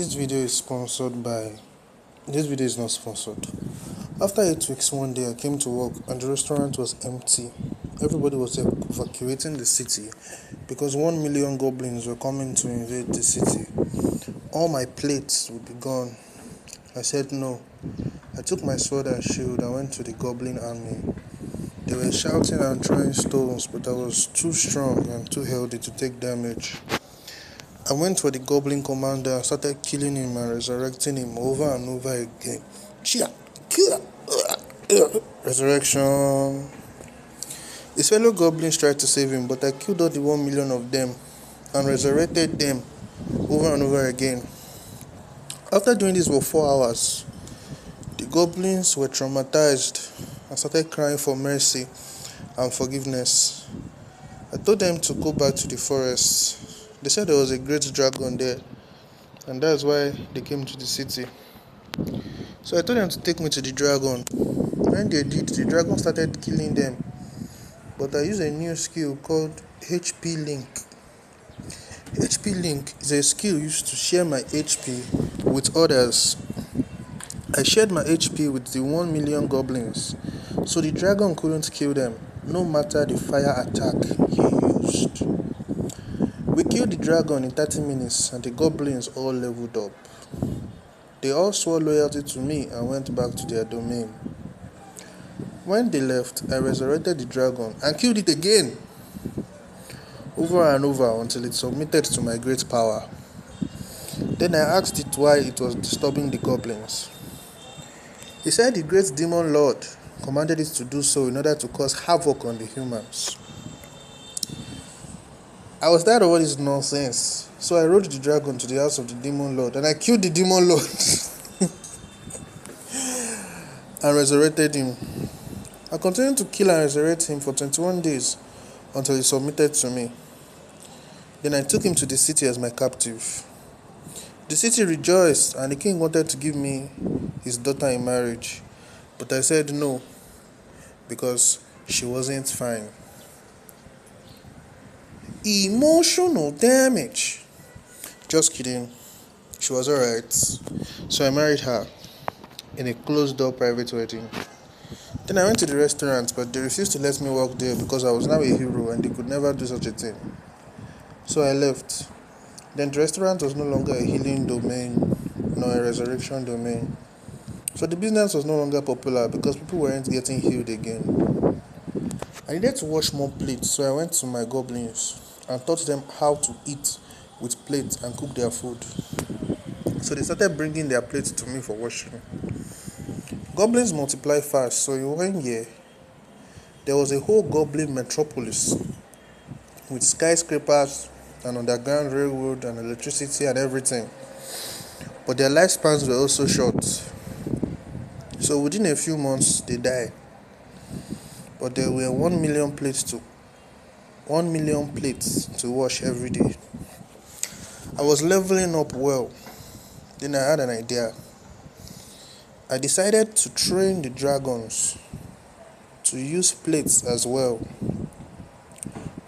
This video is sponsored by. This video is not sponsored. After 8 weeks, one day I came to work and the restaurant was empty. Everybody was evacuating the city because 1 million goblins were coming to invade the city. All my plates would be gone. I said no. I took my sword and shield and went to the goblin army. They were shouting and throwing stones, but I was too strong and too healthy to take damage. I went for the goblin commander and started killing him and resurrecting him over and over again. Resurrection. His fellow goblins tried to save him, but I killed all the 1 million of them and resurrected them over and over again. After doing this for 4 hours, the goblins were traumatized and started crying for mercy and forgiveness. I told them to go back to the forest. They said there was a great dragon there, and that's why they came to the city. So I told them to take me to the dragon. When they did, the dragon started killing them. But I used a new skill called HP Link. HP Link is a skill used to share my HP with others. I shared my HP with the 1 million goblins, so the dragon couldn't kill them, no matter the fire attack he used. We killed the dragon in 30 minutes and the goblins all leveled up. They all swore loyalty to me and went back to their domain. When they left, I resurrected the dragon and killed it again, over and over until it submitted to my great power. Then I asked it why it was disturbing the goblins. He said the great demon lord commanded it to do so in order to cause havoc on the humans. I was tired of all this nonsense, so I rode the dragon to the house of the demon lord and I killed the demon lord and resurrected him. I continued to kill and resurrect him for 21 days until he submitted to me. Then I took him to the city as my captive. The city rejoiced and the king wanted to give me his daughter in marriage, but I said no because she wasn't fine. Emotional damage. Just kidding. She was alright. So I married her in a closed-door private wedding. Then I went to the restaurant, but they refused to let me work there because I was now a hero and they could never do such a thing. So I left. Then the restaurant was no longer a healing domain, nor a resurrection domain. So the business was no longer popular because people weren't getting healed again. I needed to wash more plates, so I went to my goblins and taught them how to eat with plates and cook their food. So they started bringing their plates to me for washing. Goblins multiply fast, so in 1 year, there was a whole goblin metropolis with skyscrapers and underground railroad and electricity and everything. But their lifespans were also short. So within a few months, they died. But there were 1 million plates to wash every day. I was leveling up well. Then I had an idea. I decided to train the dragons to use plates as well.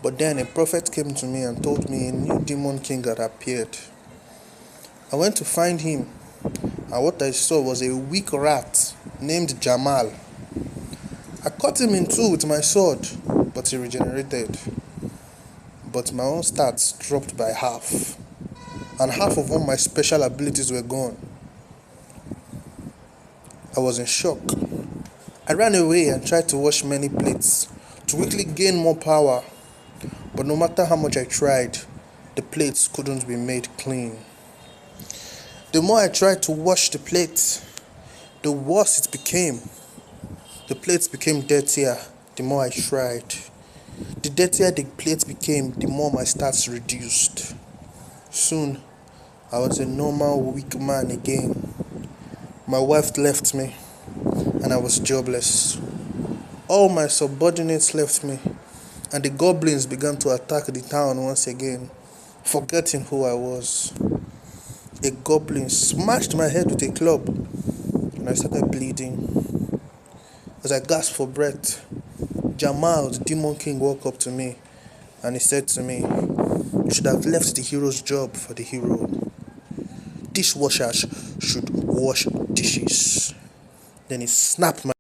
But then a prophet came to me and told me a new demon king had appeared. I went to find him, and what I saw was a weak rat named Jamal. I cut him in two with my sword, but he regenerated. But my own stats dropped by half, and half of all my special abilities were gone. I was in shock. I ran away and tried to wash many plates to quickly gain more power, but no matter how much I tried, the plates couldn't be made clean. The more I tried to wash the plates, the worse it became. The plates became dirtier the more I tried. The dirtier the plate became, the more my stats reduced. Soon, I was a normal weak man again. My wife left me, and I was jobless. All my subordinates left me, and the goblins began to attack the town once again, forgetting who I was. A goblin smashed my head with a club, and I started bleeding. As I gasped for breath, Jamal, the demon king, walked up to me, and he said to me, "You should have left the hero's job for the hero." dishwashers should wash dishes. Then he snapped my